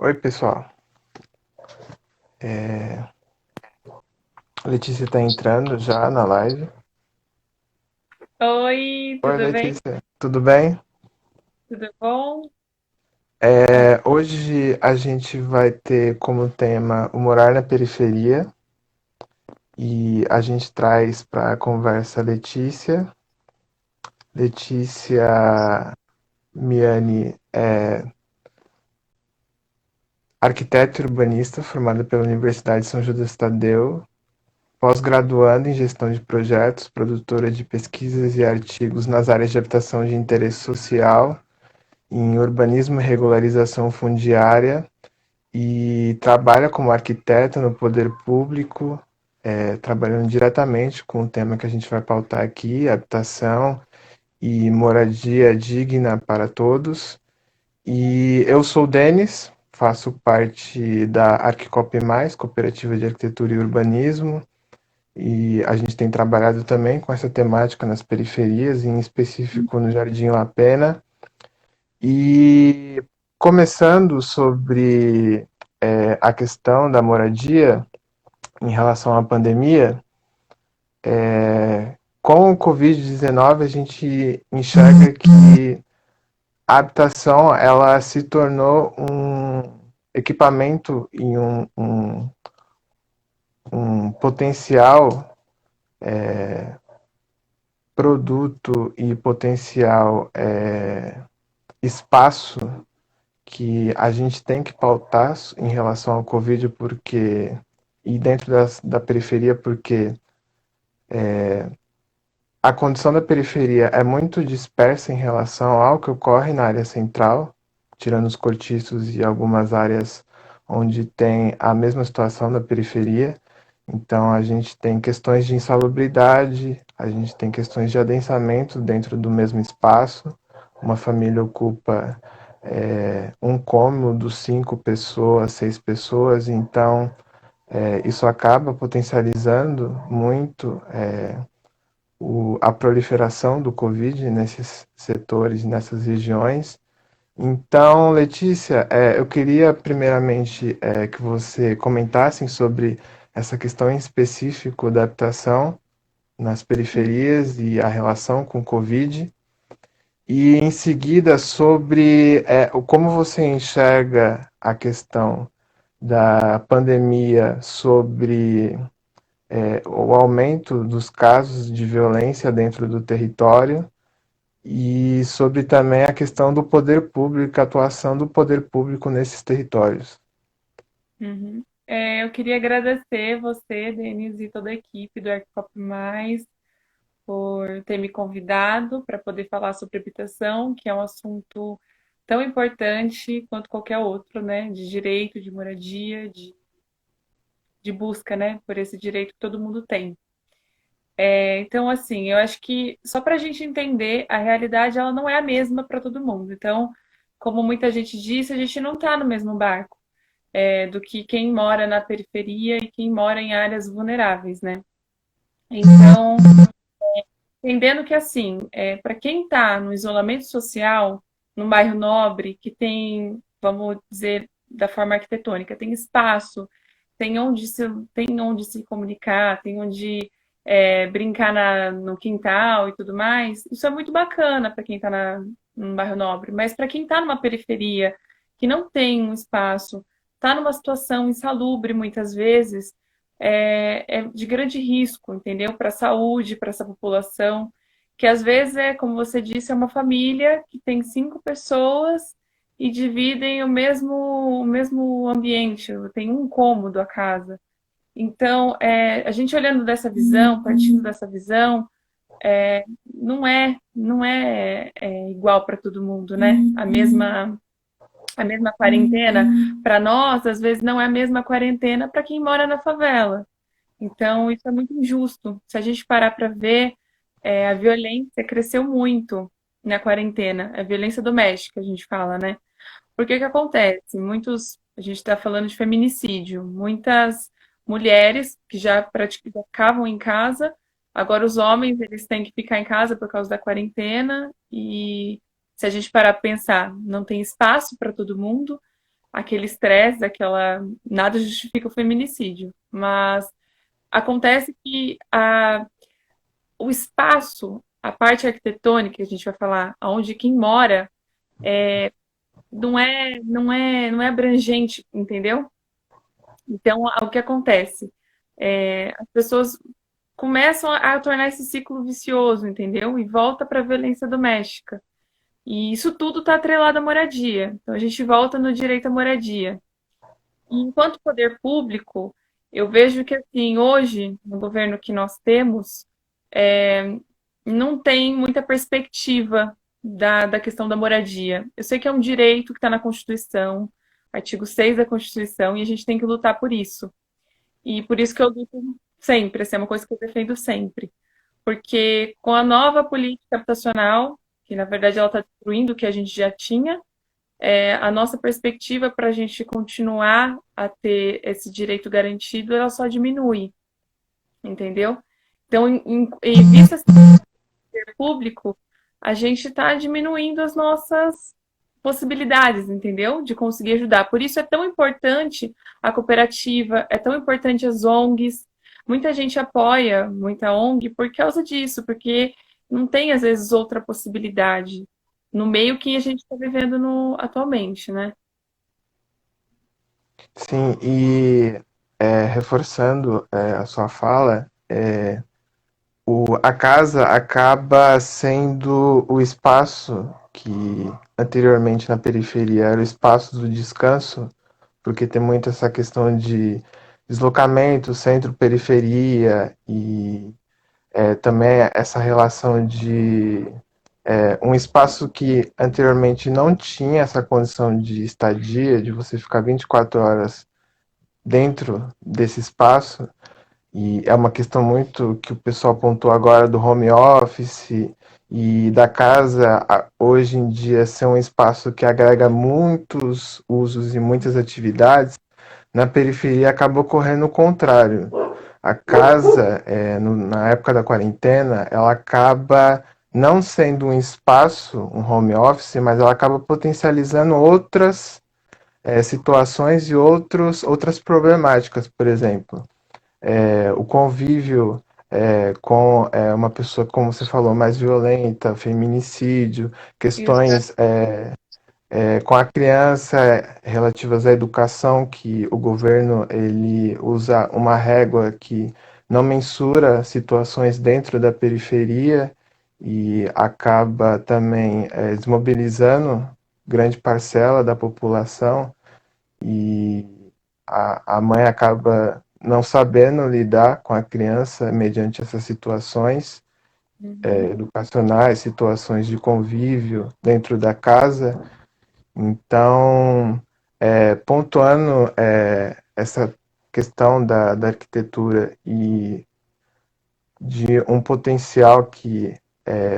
Oi, pessoal. A Letícia está entrando já na live. Oi, Oi, tudo bem? Letícia. Tudo bem? Tudo bom? Hoje a gente vai ter como tema o morar na periferia e a gente traz para a conversa a Letícia. Letícia Miani é arquiteta e urbanista formada pela Universidade de São Judas Tadeu, pós-graduanda em gestão de projetos, produtora de pesquisas e artigos nas áreas de habitação de interesse social, em urbanismo e regularização fundiária e trabalha como arquiteta no poder público, trabalhando diretamente com o tema que a gente vai pautar aqui, habitação e moradia digna para todos. E eu sou o Denis, faço parte da Arquicop Mais, Cooperativa de Arquitetura e Urbanismo, e a gente tem trabalhado também com essa temática nas periferias, em específico no Jardim La Pena. E começando sobre a questão da moradia em relação à pandemia, com o Covid-19 a gente enxerga que a habitação ela se tornou um equipamento e um potencial produto e potencial espaço que a gente tem que pautar em relação ao Covid, porque e dentro da periferia, porque a condição da periferia é muito dispersa em relação ao que ocorre na área central, tirando os cortiços e algumas áreas onde tem a mesma situação da periferia. Então, a gente tem questões de insalubridade, a gente tem questões de adensamento dentro do mesmo espaço. Uma família ocupa um cômodo, 5 pessoas, 6 pessoas, então isso acaba potencializando muito a proliferação do Covid nesses setores, nessas regiões. Então, Letícia, eu queria primeiramente que você comentasse sobre essa questão em específico da habitação nas periferias e a relação com o Covid, e em seguida sobre como você enxerga a questão da pandemia sobre o aumento dos casos de violência dentro do território e sobre também a questão do poder público, a atuação do poder público nesses territórios. Uhum. Eu queria agradecer você, Denise, e toda a equipe do Arquicop Mais por ter me convidado para poder falar sobre habitação, que é um assunto tão importante quanto qualquer outro, né? De direito, de moradia, de busca, né? Por esse direito que todo mundo tem. Então, assim, eu acho que só para a gente entender, a realidade ela não é a mesma para todo mundo. Então, como muita gente disse, a gente não está no mesmo barco. Do que quem mora na periferia e quem mora em áreas vulneráveis, né? Então, entendendo que assim, para quem está no isolamento social, num bairro nobre, que tem, vamos dizer, da forma arquitetônica, tem espaço, tem onde se comunicar, tem onde brincar no quintal e tudo mais, isso é muito bacana para quem está num bairro nobre, mas para quem está numa periferia, que não tem um espaço, está numa situação insalubre muitas vezes, é de grande risco, entendeu? Para a saúde, para essa população, que às vezes como você disse, é uma família que tem 5 pessoas e dividem o mesmo ambiente, tem um cômodo a casa. Então, a gente olhando dessa visão, partindo dessa visão, não é igual para todo mundo, né? A mesma quarentena para nós, às vezes, não é a mesma quarentena para quem mora na favela. Então, isso é muito injusto. Se a gente parar para ver, a violência cresceu muito na quarentena, a violência doméstica, a gente fala, né? Porque que acontece? A gente está falando de feminicídio, muitas mulheres que já praticavam em casa, agora os homens eles têm que ficar em casa por causa da quarentena e se a gente parar para pensar, não tem espaço para todo mundo. aquele estresse, aquela. Nada justifica o feminicídio, mas acontece que o espaço, a parte arquitetônica, que a gente vai falar, onde quem mora, não é abrangente, entendeu? Então, o que acontece? As pessoas começam a tornar esse ciclo vicioso, entendeu? E volta para a violência doméstica. E isso tudo está atrelado à moradia. Então, a gente volta no direito à moradia. E enquanto poder público, eu vejo que, assim, hoje, no governo que nós temos, não tem muita perspectiva da questão da moradia. Eu sei que é um direito que está na Constituição, artigo 6 da Constituição, e a gente tem que lutar por isso. E por isso que eu luto sempre, essa é uma coisa que eu defendo sempre. Porque com a nova política habitacional, que na verdade ela está destruindo o que a gente já tinha, a nossa perspectiva para a gente continuar a ter esse direito garantido, ela só diminui, entendeu? Então, em vista de ser público, a gente está diminuindo as nossas possibilidades, entendeu? De conseguir ajudar. Por isso é tão importante a cooperativa, é tão importante as ONGs. Muita gente apoia muita ONG por causa disso, porque não tem, às vezes, outra possibilidade no meio que a gente está vivendo atualmente, né? Sim, e reforçando a sua fala, a casa acaba sendo o espaço que anteriormente na periferia era o espaço do descanso, porque tem muito essa questão de deslocamento, centro-periferia e também essa relação de um espaço que anteriormente não tinha essa condição de estadia, de você ficar 24 horas dentro desse espaço, e é uma questão muito que o pessoal apontou agora do home office e da casa, hoje em dia ser um espaço que agrega muitos usos e muitas atividades, na periferia acaba ocorrendo o contrário. A casa, na época da quarentena, ela acaba não sendo um espaço, um home office, mas ela acaba potencializando outras situações e outras problemáticas, por exemplo o convívio com uma pessoa, como você falou, mais violenta, feminicídio, Exato. questões com a criança relativas à educação, que o governo ele usa uma régua que não mensura situações dentro da periferia e acaba também desmobilizando grande parcela da população e a mãe acaba não sabendo lidar com a criança mediante essas situações Uhum. educacionais, situações de convívio dentro da casa. Então, pontuando essa questão da arquitetura e de um potencial que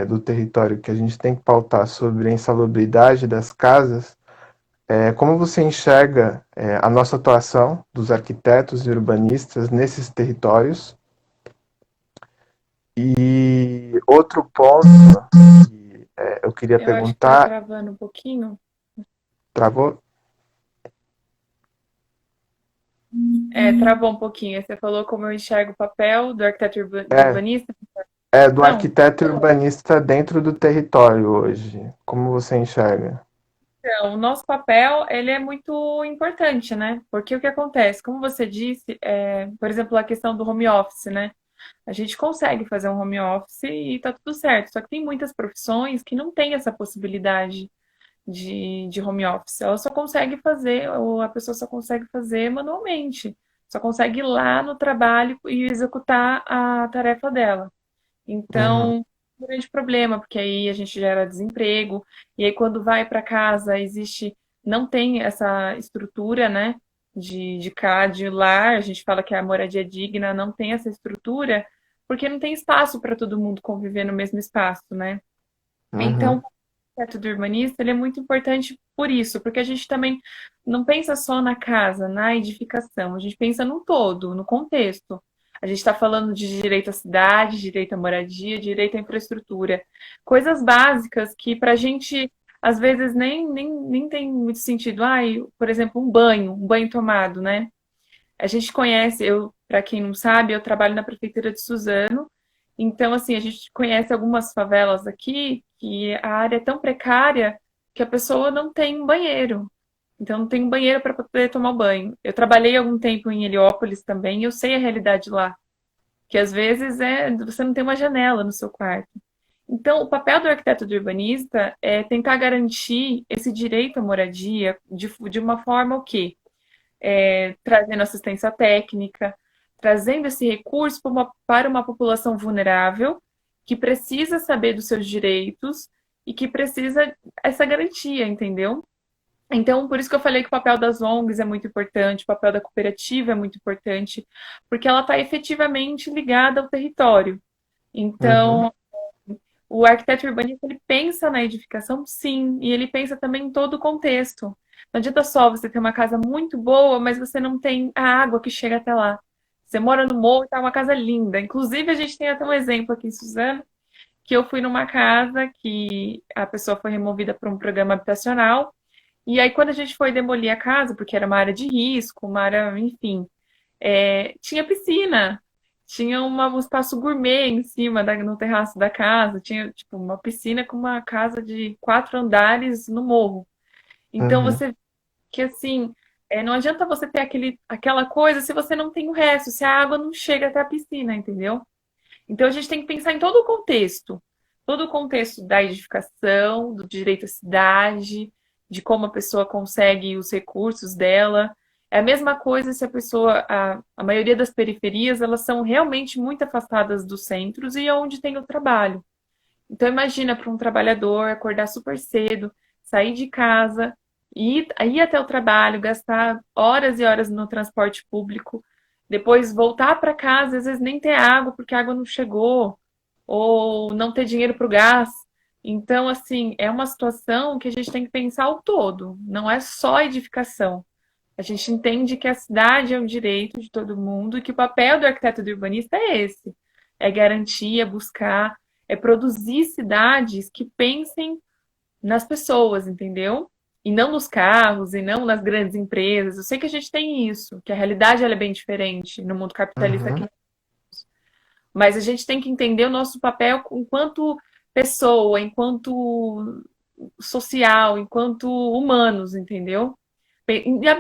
do território que a gente tem que pautar sobre a insalubridade das casas, como você enxerga a nossa atuação dos arquitetos e urbanistas nesses territórios? E outro ponto que eu queria Eu acho que está perguntar, travando um pouquinho. travou? Travou um pouquinho. Você falou como eu enxergo o papel do arquiteto do É, urbanista. do Não. arquiteto e urbanista dentro do território hoje. Como você enxerga? Então, o nosso papel, ele é muito importante, né? Porque o que acontece? Como você disse, por exemplo, a questão do home office, né? A gente consegue fazer um home office e tá tudo certo. Só que tem muitas profissões que não têm essa possibilidade de home office. Ela só consegue fazer, ou a pessoa só consegue fazer manualmente. Só consegue ir lá no trabalho e executar a tarefa dela. Uhum, Então, um grande problema, porque aí a gente gera desemprego, e aí quando vai para casa, não tem essa estrutura, né, de lar, a gente fala que a moradia digna não tem essa estrutura, porque não tem espaço para todo mundo conviver no mesmo espaço, né? Então, uhum, o projeto do urbanista, ele é muito importante por isso, porque a gente também não pensa só na casa, na edificação, a gente pensa no todo, no contexto. A gente está falando de direito à cidade, direito à moradia, direito à infraestrutura. Coisas básicas que para a gente, às vezes nem tem muito sentido. Ai, por exemplo, um banho tomado, né? A gente conhece, para quem não sabe, eu trabalho na prefeitura de Suzano. Então, assim, a gente conhece algumas favelas aqui que a área é tão precária que a pessoa não tem um banheiro. Então, não tem um banheiro para poder tomar banho. Eu trabalhei algum tempo em Heliópolis também e eu sei a realidade lá, que às vezes você não tem uma janela no seu quarto. Então, o papel do arquiteto do urbanista é tentar garantir esse direito à moradia de uma forma o quê? Trazendo assistência técnica, trazendo esse recurso para uma população vulnerável que precisa saber dos seus direitos e que precisa essa garantia, entendeu? Então, por isso que eu falei que o papel das ONGs é muito importante, o papel da cooperativa é muito importante, porque ela está efetivamente ligada ao território. Uhum, Então, o arquiteto urbanista ele pensa na edificação, sim, e ele pensa também em todo o contexto. Não adianta só você ter uma casa muito boa, mas você não tem a água que chega até lá. Você mora no morro e tá uma casa linda. Inclusive, a gente tem até um exemplo aqui em Suzano, que eu fui numa casa que a pessoa foi removida por um programa habitacional, e aí quando a gente foi demolir a casa, porque era uma área de risco, uma área, enfim, tinha piscina, tinha um espaço gourmet em cima, no terraço da casa, tinha tipo uma piscina com uma casa de 4 andares no morro. Então uhum, você que assim, não adianta você ter aquela coisa se você não tem o resto, se a água não chega até a piscina, entendeu? Então a gente tem que pensar em todo o contexto da edificação, do direito à cidade, de como a pessoa consegue os recursos dela. É a mesma coisa se a maioria das periferias, elas são realmente muito afastadas dos centros e é onde tem o trabalho. Então imagina para um trabalhador acordar super cedo, sair de casa, ir até o trabalho, gastar horas e horas no transporte público, depois voltar para casa, às vezes nem ter água porque a água não chegou, ou não ter dinheiro para o gás. Então, assim, é uma situação que a gente tem que pensar o todo, não é só a edificação. A gente entende que a cidade é um direito de todo mundo e que o papel do arquiteto e do urbanista é esse: é garantir, é buscar, é produzir cidades que pensem nas pessoas, entendeu? E não nos carros, e não nas grandes empresas. Eu sei que a gente tem isso, que a realidade ela é bem diferente no mundo capitalista uhum, aqui, mas a gente tem que entender o nosso papel enquanto pessoa, enquanto social, enquanto humanos, entendeu?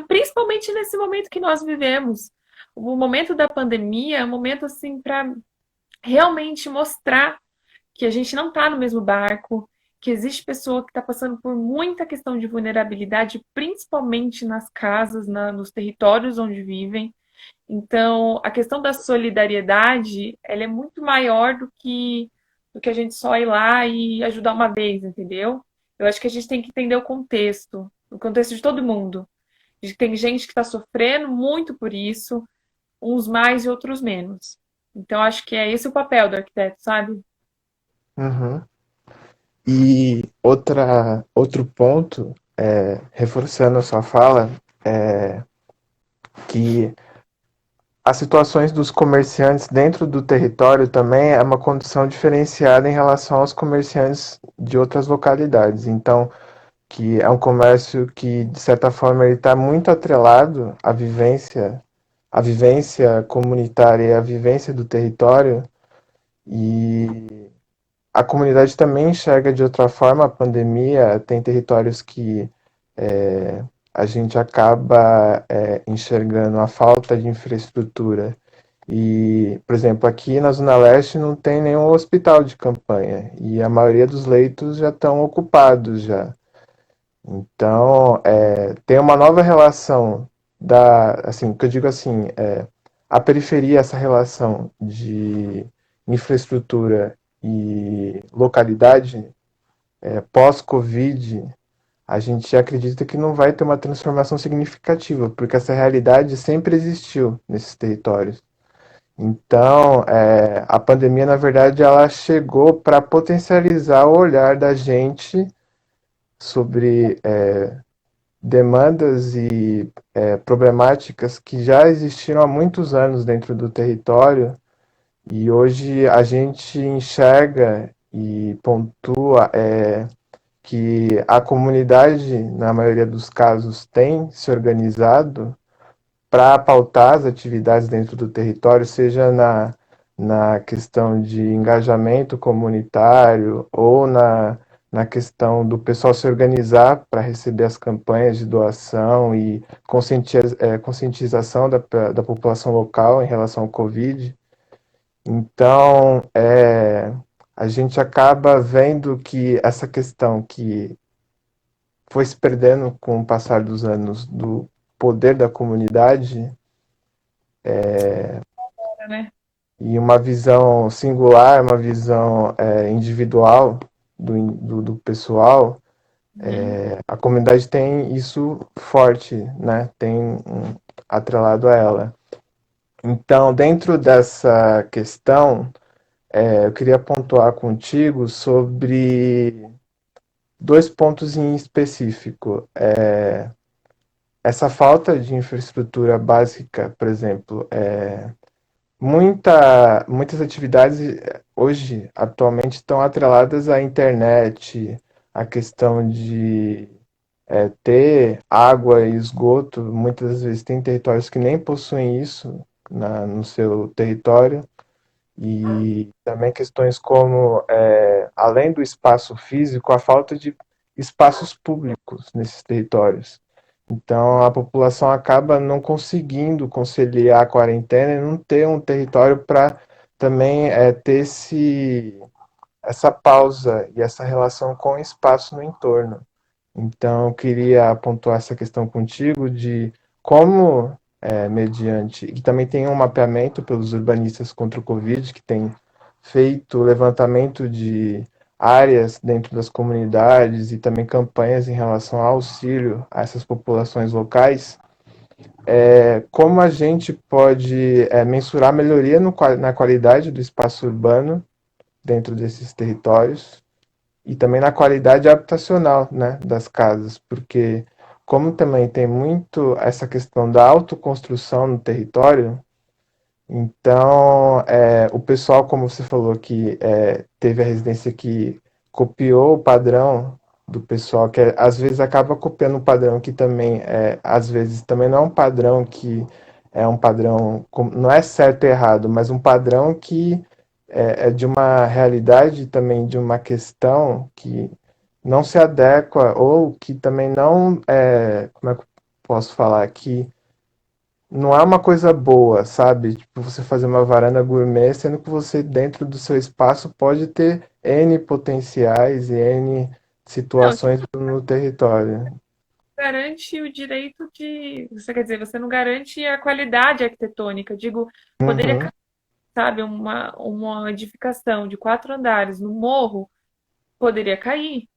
Principalmente nesse momento que nós vivemos. O momento da pandemia é um momento assim para realmente mostrar que a gente não está no mesmo barco, que existe pessoa que está passando por muita questão de vulnerabilidade, principalmente nas casas, nos territórios onde vivem. Então, a questão da solidariedade, ela é muito maior do que a gente só ir lá e ajudar uma vez, entendeu? Eu acho que a gente tem que entender o contexto de todo mundo. Tem gente que está sofrendo muito por isso, uns mais e outros menos. Então, acho que é esse o papel do arquiteto, sabe? uhum. E outro ponto, reforçando a sua fala, é que as situações dos comerciantes dentro do território também é uma condição diferenciada em relação aos comerciantes de outras localidades. Então, que é um comércio que, de certa forma, ele está muito atrelado à vivência comunitária e à vivência do território, e a comunidade também enxerga de outra forma a pandemia. Tem territórios que a gente acaba enxergando a falta de infraestrutura. E, por exemplo, aqui na Zona Leste não tem nenhum hospital de campanha e a maioria dos leitos já estão ocupados já. Então, tem uma nova relação assim, que eu digo assim, a periferia, essa relação de infraestrutura e localidade, pós-Covid, a gente acredita que não vai ter uma transformação significativa, porque essa realidade sempre existiu nesses territórios. Então, a pandemia, na verdade, ela chegou para potencializar o olhar da gente sobre demandas e problemáticas que já existiram há muitos anos dentro do território, e hoje a gente enxerga e pontua que a comunidade, na maioria dos casos, tem se organizado para pautar as atividades dentro do território, seja na questão de engajamento comunitário ou na questão do pessoal se organizar para receber as campanhas de doação e conscientização da população local em relação ao Covid. Então, a gente acaba vendo que essa questão que foi se perdendo com o passar dos anos do poder da comunidade né? e uma visão singular, uma visão individual do pessoal, Uhum. a comunidade tem isso forte, né? Tem atrelado a ela. Então, dentro dessa questão, eu queria pontuar contigo sobre dois pontos em específico. Essa falta de infraestrutura básica, por exemplo, muitas atividades hoje, atualmente, estão atreladas à internet, à questão de ter água e esgoto. Muitas vezes tem territórios que nem possuem isso no seu território. E também questões como, além do espaço físico, a falta de espaços públicos nesses territórios. Então, a população acaba não conseguindo conciliar a quarentena e não ter um território para também ter essa pausa e essa relação com o espaço no entorno. Então, eu queria pontuar essa questão contigo de como, mediante. E também tem um mapeamento pelos urbanistas contra o Covid, que tem feito levantamento de áreas dentro das comunidades e também campanhas em relação ao auxílio a essas populações locais. Como a gente pode mensurar melhoria na qualidade do espaço urbano dentro desses territórios e também na qualidade habitacional, né, das casas, porque como também tem muito essa questão da autoconstrução no território, então o pessoal, como você falou, que teve a residência que copiou o padrão do pessoal, que às vezes acaba copiando um padrão que também, às vezes, também não é um padrão que é um padrão, não é certo e errado, mas um padrão que é de uma realidade também, de uma questão que não se adequa ou que também não como é que eu posso falar aqui, não é uma coisa boa, sabe? Tipo, você fazer uma varanda gourmet, sendo que você, dentro do seu espaço, pode ter N potenciais e N Não, situações no território. garante o direito de. Você quer dizer, você não garante a qualidade arquitetônica. Digo, poderia, Uhum, sabe, uma edificação de 4 andares no morro poderia cair,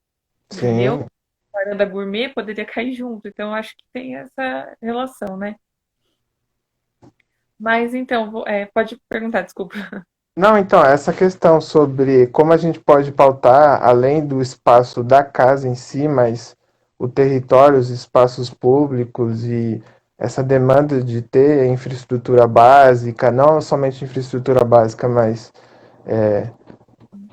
entendeu? sim. Varanda gourmet poderia cair junto. Então, eu acho que tem essa relação, né? Mas então, pode perguntar, desculpa. Não, então, essa questão sobre como a gente pode pautar, além do espaço da casa em si, mas o território, os espaços públicos e essa demanda de ter infraestrutura básica, não somente infraestrutura básica, mas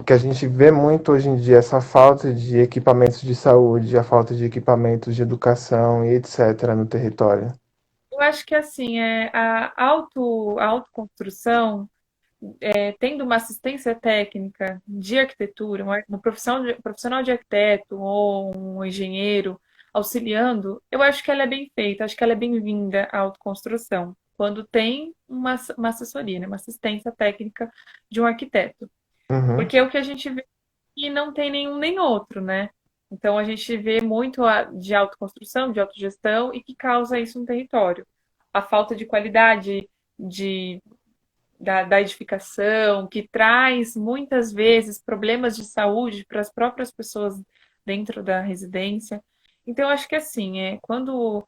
que a gente vê muito hoje em dia, essa falta de equipamentos de saúde, a falta de equipamentos de educação e etc. no território. Eu acho que assim, a autoconstrução, tendo uma assistência técnica de arquitetura, um profissional de arquiteto ou um engenheiro auxiliando, eu acho que ela é bem feita, acho que ela é bem-vinda à autoconstrução, quando tem uma assessoria, né, uma assistência técnica de um arquiteto. Uhum, Porque é o que a gente vê que não tem nenhum nem outro, né? Então a gente vê muito de autoconstrução, de autogestão e que causa isso no território. A falta de qualidade de, da edificação, que traz muitas vezes problemas de saúde para as próprias pessoas dentro da residência. Então, eu acho que assim, quando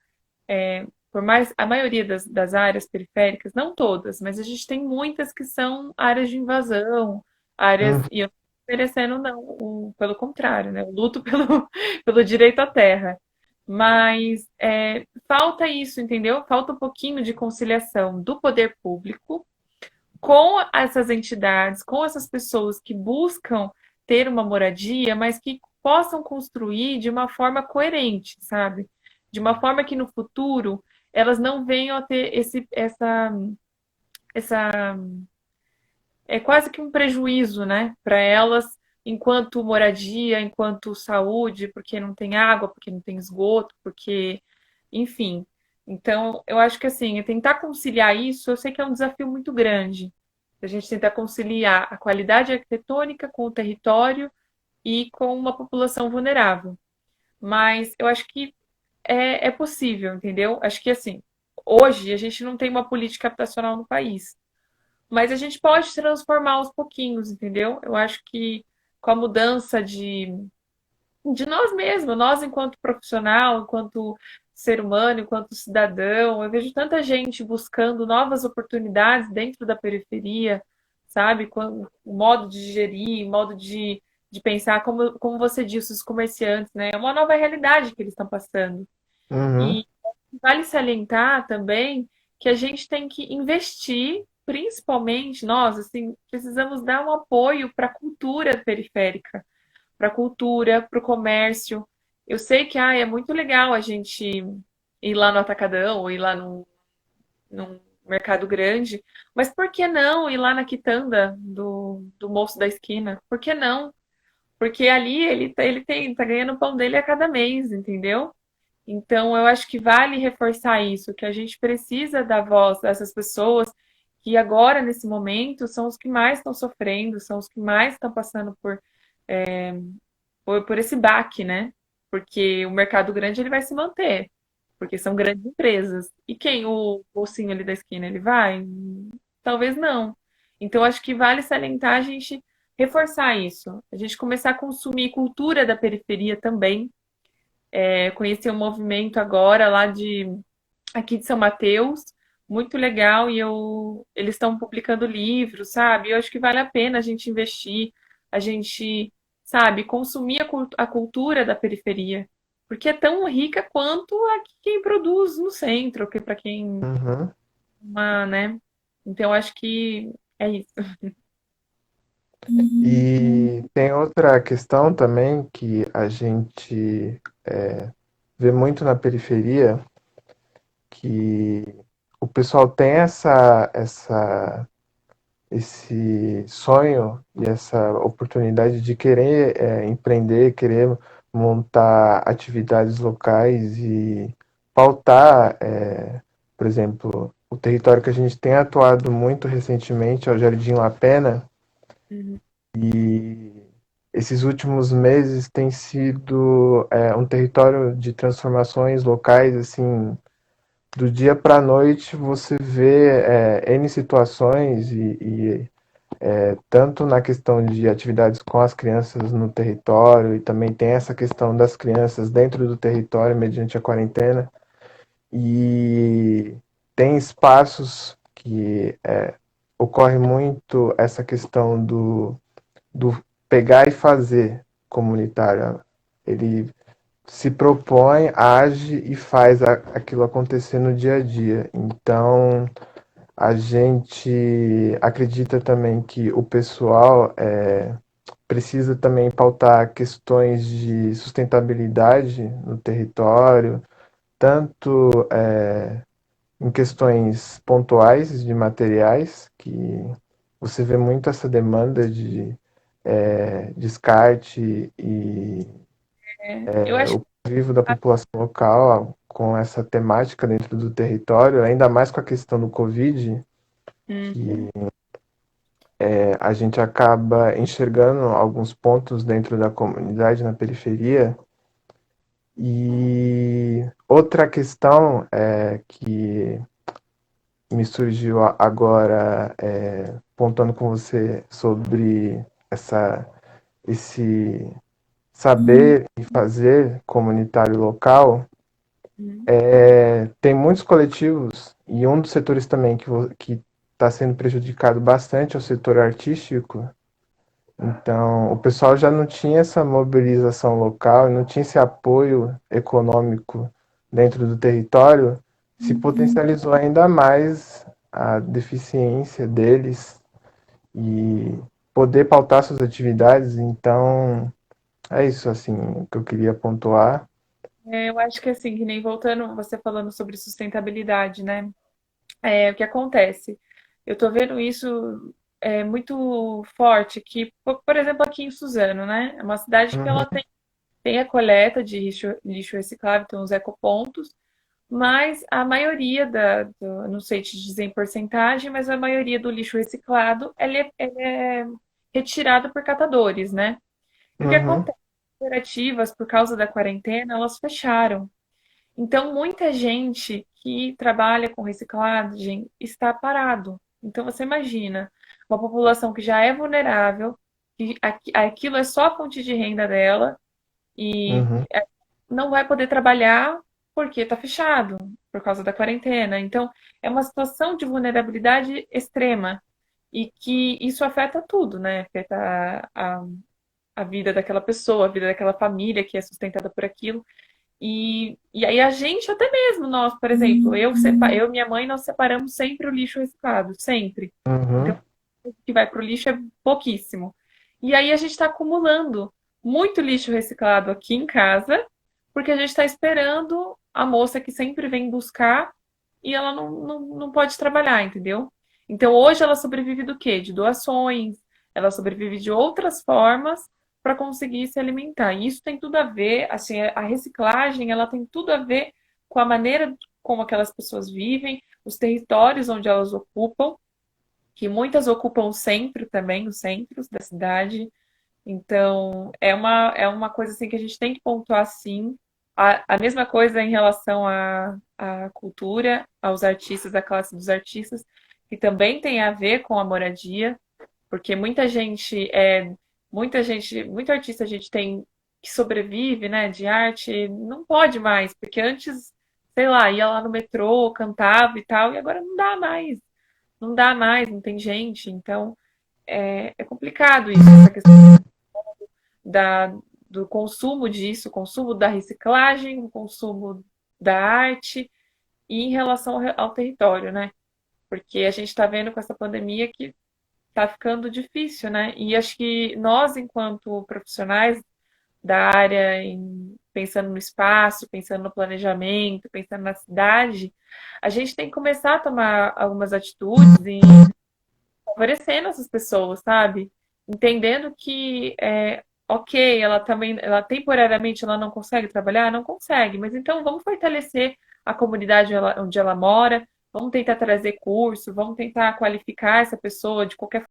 por mais a maioria das áreas periféricas, não todas, mas a gente tem muitas que são áreas de invasão, áreas, uhum, e eu não estou merecendo, não, pelo contrário, né? Eu luto pelo direito à terra. Mas falta isso, entendeu? Falta um pouquinho de conciliação do poder público com essas entidades, com essas pessoas que buscam ter uma moradia, mas que possam construir de uma forma coerente, sabe? De uma forma que no futuro elas não venham a ter essa é quase que um prejuízo, né, para elas, enquanto moradia, enquanto saúde, porque não tem água, porque não tem esgoto, porque, enfim. Então, eu acho que assim, tentar conciliar isso, eu sei que é um desafio muito grande. A gente tentar conciliar a qualidade arquitetônica com o território e com uma população vulnerável. Mas eu acho que é possível, entendeu? Acho que assim, hoje a gente não tem uma política habitacional no país. Mas a gente pode transformar aos pouquinhos, entendeu? Eu acho que com a mudança de nós mesmos, nós enquanto profissional, enquanto ser humano, enquanto cidadão, eu vejo tanta gente buscando novas oportunidades dentro da periferia, sabe? O modo de gerir, o modo de pensar, como você disse, os comerciantes, né? É uma nova realidade que eles estão passando. Uhum, E vale salientar também que a gente tem que investir, principalmente nós, assim, precisamos dar um apoio para a cultura periférica, para a cultura, para o comércio. Eu sei que é muito legal a gente ir lá no Atacadão ou ir lá num mercado grande, mas por que não ir lá na quitanda do moço da esquina? Por que não? Porque ali tá ganhando o pão dele a cada mês, entendeu? Então, eu acho que vale reforçar isso, que a gente precisa dar voz a essas pessoas que agora, nesse momento, são os que mais estão sofrendo, são os que mais estão passando por esse baque, né? Porque o mercado grande ele vai se manter, porque são grandes empresas. E quem? O mocinho ali da esquina, ele vai? Talvez não. Então, acho que vale salientar a gente reforçar isso, a gente começar a consumir cultura da periferia também, conheci um movimento agora lá aqui de São Mateus, muito legal, e eles estão publicando livros, sabe? Eu acho que vale a pena a gente investir, a gente, sabe, consumir a cultura da periferia, porque é tão rica quanto a que quem produz no centro, que para quem, uhum. né? Então, acho que é isso. E tem outra questão também que a gente vê muito na periferia, que o pessoal tem esse sonho e essa oportunidade de querer empreender, querer montar atividades locais e pautar, por exemplo, o território que a gente tem atuado muito recentemente é o Jardim La Pena, Uhum, e esses últimos meses tem sido um território de transformações locais, assim, do dia para a noite você vê N situações tanto na questão de atividades com as crianças no território e também tem essa questão das crianças dentro do território mediante a quarentena e tem espaços que ocorre muito essa questão do pegar e fazer comunitário. Ele se propõe, age e faz aquilo acontecer no dia a dia. Então, a gente acredita também que o pessoal precisa também pautar questões de sustentabilidade no território, tanto em questões pontuais de materiais, que você vê muito essa demanda de descarte e eu acho o convívio da população local com essa temática dentro do território, ainda mais com a questão do Covid, que que a gente acaba enxergando alguns pontos dentro da comunidade, na periferia. E outra questão que me surgiu agora, pontuando com você sobre esse saber e fazer comunitário local, tem muitos coletivos e um dos setores também que está sendo prejudicado bastante é o setor artístico. Então, o pessoal já não tinha essa mobilização local, não tinha esse apoio econômico dentro do território, se potencializou ainda mais a deficiência deles e poder pautar suas atividades. Então, É isso, assim, que eu queria pontuar. Eu acho que assim, que nem voltando, você falando sobre sustentabilidade, né? O que acontece? Eu tô vendo isso muito forte, que, por exemplo, aqui em Suzano, né? É uma cidade que ela Uhum, tem a coleta de lixo reciclável, tem os ecopontos, mas a maioria não sei te dizer em porcentagem, mas a maioria do lixo reciclado, ele é retirado por catadores, né? E o que uhum, acontece? As cooperativas, por causa da quarentena, elas fecharam. Então, muita gente que trabalha com reciclagem está parado. Então, você imagina uma população que já é vulnerável, que aquilo é só a fonte de renda dela e uhum, não vai poder trabalhar porque está fechado por causa da quarentena. Então, é uma situação de vulnerabilidade extrema e que isso afeta tudo, né? Afeta a vida daquela pessoa, a vida daquela família que é sustentada por aquilo. E aí a gente, até mesmo nós, por exemplo, eu e minha mãe, nós separamos sempre o lixo reciclado, sempre. Então, uhum. o que vai para o lixo é pouquíssimo. E aí a gente está acumulando muito lixo reciclado aqui em casa, porque a gente está esperando a moça que sempre vem buscar e ela não pode trabalhar, entendeu? Então hoje ela sobrevive do quê? De doações, ela sobrevive de outras formas para conseguir se alimentar. E isso tem tudo a ver, assim, a reciclagem, ela tem tudo a ver com a maneira como aquelas pessoas vivem, os territórios onde elas ocupam, que muitas ocupam o centro também, os centros da cidade. Então, é uma coisa assim que a gente tem que pontuar sim. A mesma coisa em relação à cultura, aos artistas, à classe dos artistas, que também tem a ver com a moradia, porque muito artista a gente tem que sobrevive, né, de arte, não pode mais, porque antes, sei lá, ia lá no metrô, cantava e tal, e agora não dá mais, não dá mais, não tem gente, então é complicado isso, essa questão da, do consumo disso, o consumo da reciclagem, o consumo da arte e em relação ao território, né? Porque a gente está vendo com essa pandemia que tá ficando difícil, né? E acho que nós, enquanto profissionais da área, pensando no espaço, pensando no planejamento, pensando na cidade, a gente tem que começar a tomar algumas atitudes e favorecendo essas pessoas, sabe? Entendendo que ok, ela também, ela temporariamente ela não consegue trabalhar, não consegue, mas então vamos fortalecer a comunidade onde ela mora, vamos tentar trazer curso, vamos tentar qualificar essa pessoa de qualquer